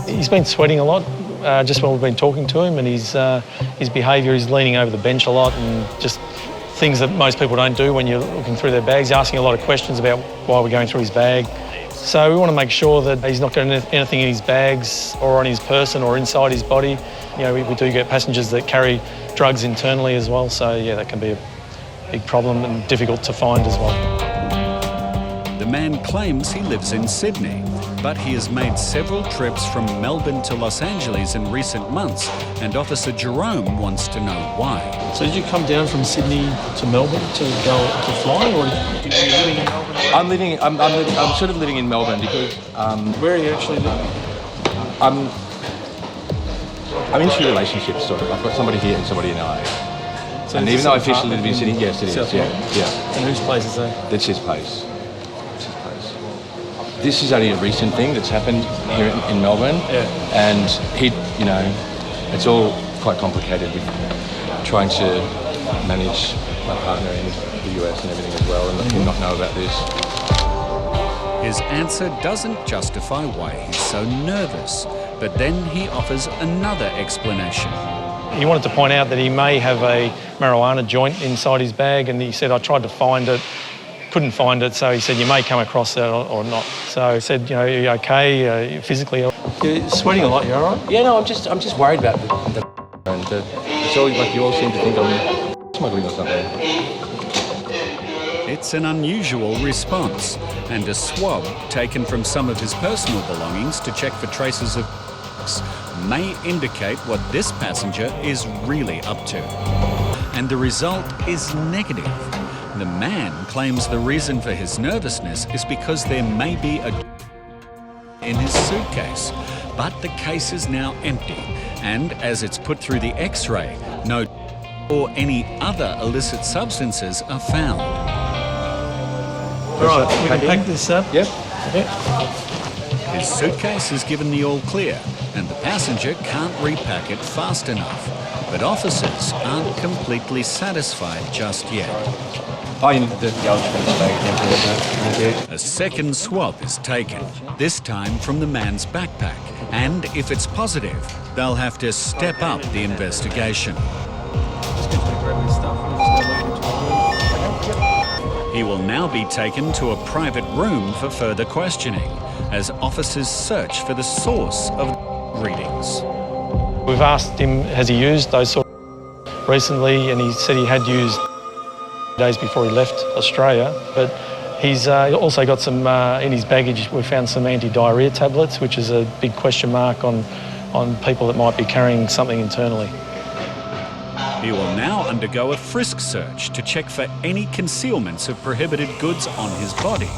He's been sweating a lot, just while we've been talking to him, and his behaviour, he's leaning over the bench a lot and just things that most people don't do when you're looking through their bags, asking a lot of questions about why we're going through his bag. So we want to make sure that he's not got anything in his bags or on his person or inside his body. You know, we do get passengers that carry drugs internally as well, so yeah, that can be a big problem and difficult to find as well. The man claims he lives in Sydney, but he has made several trips from Melbourne to Los Angeles in recent months, and Officer Jerome wants to know why. So did you come down from Sydney to Melbourne to go to fly, or are you living in Melbourne? I'm sort of living in Melbourne because... Where are you actually living? I'm into relationships, sort of. I've got somebody here and somebody in LA. So and even though I officially live in Sydney, yes, it is. Yeah. And whose place is that? That's his place. This is only a recent thing that's happened here in Melbourne. Yeah. And he, you know, it's all quite complicated with trying to manage my partner in the US and everything as well, and let him not know about this. His answer doesn't justify why he's so nervous, but then he offers another explanation. He wanted to point out that he may have a marijuana joint inside his bag, and he said, I tried to find it, couldn't find it, so he said, you may come across that or not. So I said, you know, are you okay physically? You're sweating a lot, you all right? Yeah, no, I'm just worried about it's all like you all seem to think I'm smuggling or something. It's an unusual response, and a swab taken from some of his personal belongings to check for traces of may indicate what this passenger is really up to. And the result is negative. The man claims the reason for his nervousness is because there may be a in his suitcase, but the case is now empty, and as it's put through the X-ray, no or any other illicit substances are found. All right, we can pack this up. Yep. His suitcase is given the all clear, and the passenger can't repack it fast enough. But officers aren't completely satisfied just yet. Oh, you need the bag. A second swab is taken, this time from the man's backpack, and if it's positive, they'll have to step up the investigation. He will now be taken to a private room for further questioning, as officers search for the source of readings. We've asked him, has he used those sort of recently, and he said he had used days before he left Australia, but he's also got some, in his baggage, we found some anti-diarrhea tablets, which is a big question mark on people that might be carrying something internally. He will now undergo a frisk search to check for any concealments of prohibited goods on his body.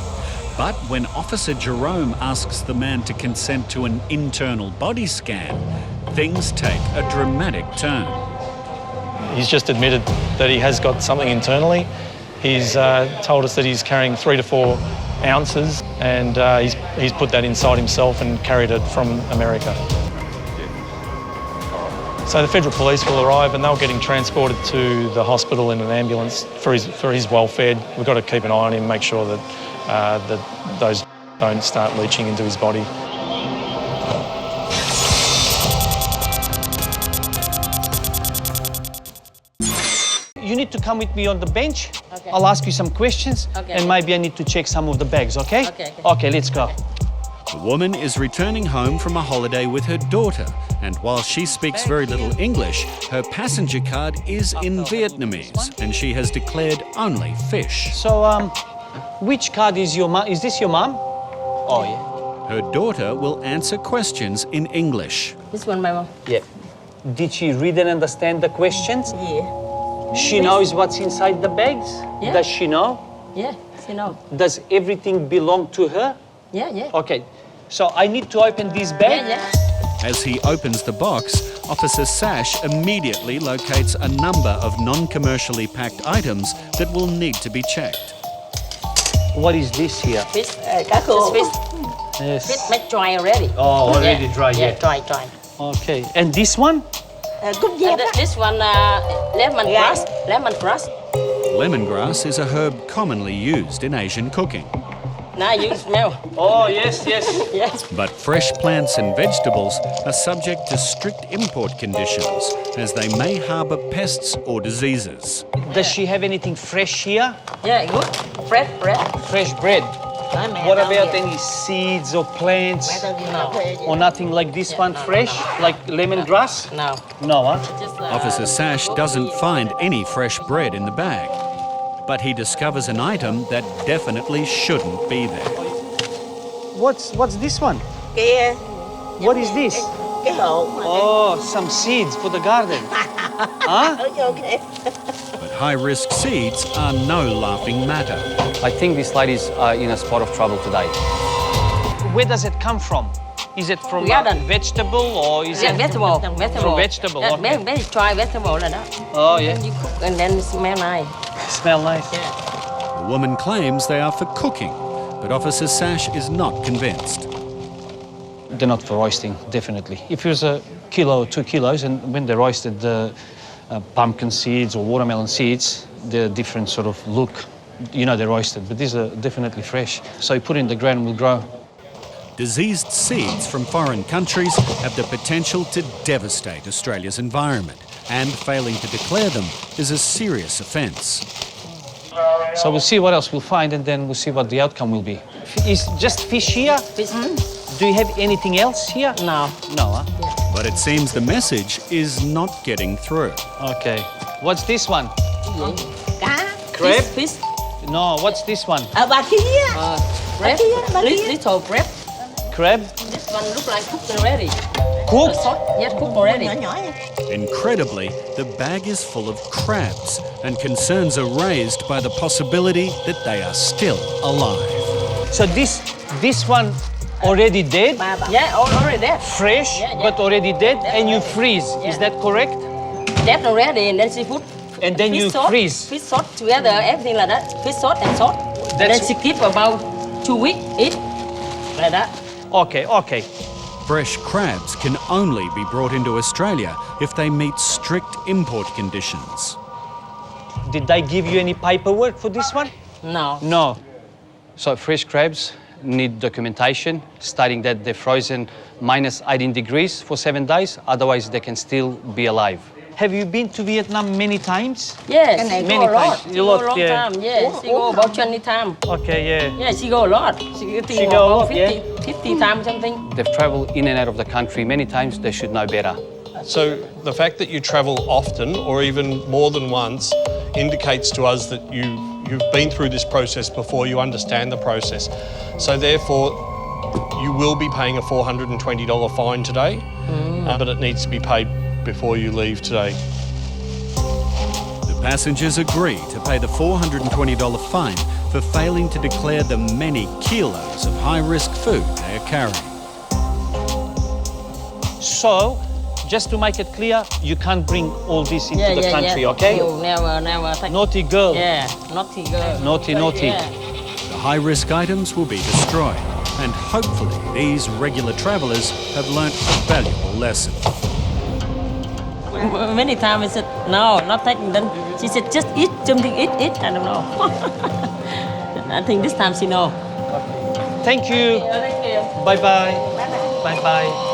But when Officer Jerome asks the man to consent to an internal body scan, things take a dramatic turn. He's just admitted that he has got something internally. He's told us that he's carrying 3 to 4 ounces, and he's put that inside himself and carried it from America. So the Federal Police will arrive, and they're getting transported to the hospital in an ambulance for his welfare. We've got to keep an eye on him, make sure that those don't start leaching into his body. You need to come with me on the bench. Okay. I'll ask you some questions, and maybe I need to check some of the bags, okay? Okay, let's go. The woman is returning home from a holiday with her daughter, and while she speaks very little English, her passenger card is in Vietnamese, and she has declared only fish. So, which card is your mom? Is this your mom? Oh, yeah. Her daughter will answer questions in English. This one, my mom. Yeah. Did she read and understand the questions? Yeah. She knows what's inside the bags? Yeah. Does she know? Yeah, she knows. Does everything belong to her? Yeah, yeah. Okay. So I need to open this bag? Yeah, yeah. As he opens the box, Officer Sash immediately locates a number of non-commercially packed items that will need to be checked. What is this here? Fish, this fish. Yes. Fish made dry already. Oh, already dry, yeah. Yeah, dry. Okay. And this one? And this one, lemongrass. Lemongrass. Lemongrass is a herb commonly used in Asian cooking. Now you smell. Oh, yes, yes. Yes. But fresh plants and vegetables are subject to strict import conditions, as they may harbour pests or diseases. Does she have anything fresh here? Yeah, good. Fresh bread. Fresh bread. What about any seeds or plants? No. Or nothing like this one fresh? Like lemongrass? No. No, huh? Just Officer Sash doesn't find any fresh bread in the bag, but he discovers an item that definitely shouldn't be there. What's this one? Kia. What is this? Cái hộp mà. Oh, some seeds for the garden. Huh? Okay. But high-risk seeds are no laughing matter. I think this lady's in a spot of trouble today. Where does it come from? Is it from a Garden. vegetable or is Yeah, it vegetable. from vegetable? Yeah, Okay. very dry vegetable like that. Oh, yeah. You cook and then it smell nice. Smell nice. The woman claims they are for cooking, but Officer Sash is not convinced. They're not for roasting, definitely. If it was a kilo or 2 kilos, and when they roasted the pumpkin seeds or watermelon seeds, they're a different sort of look. You know they're roasted, but these are definitely fresh. So you put it in the ground and will grow. Diseased seeds from foreign countries have the potential to devastate Australia's environment, and failing to declare them is a serious offence. So we'll see what else we'll find, and then we'll see what the outcome will be. Is just fish here? Fish. Do you have anything else here? No. No, huh? But it seems the message is not getting through. Okay. What's this one? Cá. Crab? Fish. No, what's this one? Bà kia. Crab. Little crab. Crab? This one look like cooked already. Cooked? Yes, cooked already. Nhỏ nhỏ vậy. Incredibly, the bag is full of crabs, and concerns are raised by the possibility that they are still alive. So this one already dead? Yeah, already there. Fresh, Yeah, yeah. but already dead, and you freeze. Is that correct? That already, and then she put And then fish you sauce, freeze. fish sauce together, everything like that. Fish sauce and salt. And then That's- she keep about 2 weeks, eat like that. Okay, okay. Fresh crabs can only be brought into Australia if they meet strict import conditions. Did they give you any paperwork for this one? No. No. So fresh crabs need documentation stating that they're frozen minus 18 degrees for 7 days, otherwise they can still be alive. Have you been to Vietnam many times? Yes, Cái này she many go a lot. times. She You go lot, a long yeah. time. Yeah, she go about 20 times. Okay, yeah. Yeah, she go a lot. She She go a about lot, 50, yeah. 50 times something. They've traveled in and out of the country many times, they should know better. So the fact that you travel often or even more than once indicates to us that you've been through this process before, you understand the process. So therefore, you will be paying a $420 fine today, but it needs to be paid before you leave today. The passengers agree to pay the $420 fine for failing to declare the many kilos of high-risk food they are carrying. So, just to make it clear, you can't bring all this into the country, okay? You never take. Naughty girl. Yeah, naughty girl. Naughty, naughty. Yeah. The high-risk items will be destroyed, and hopefully these regular travellers have learnt a valuable lesson. Many times I said, no, not taking. Then she said, just eat something, eat. I don't know. I think this time she know. Thank you. Thank you. Bye-bye. Bye-bye.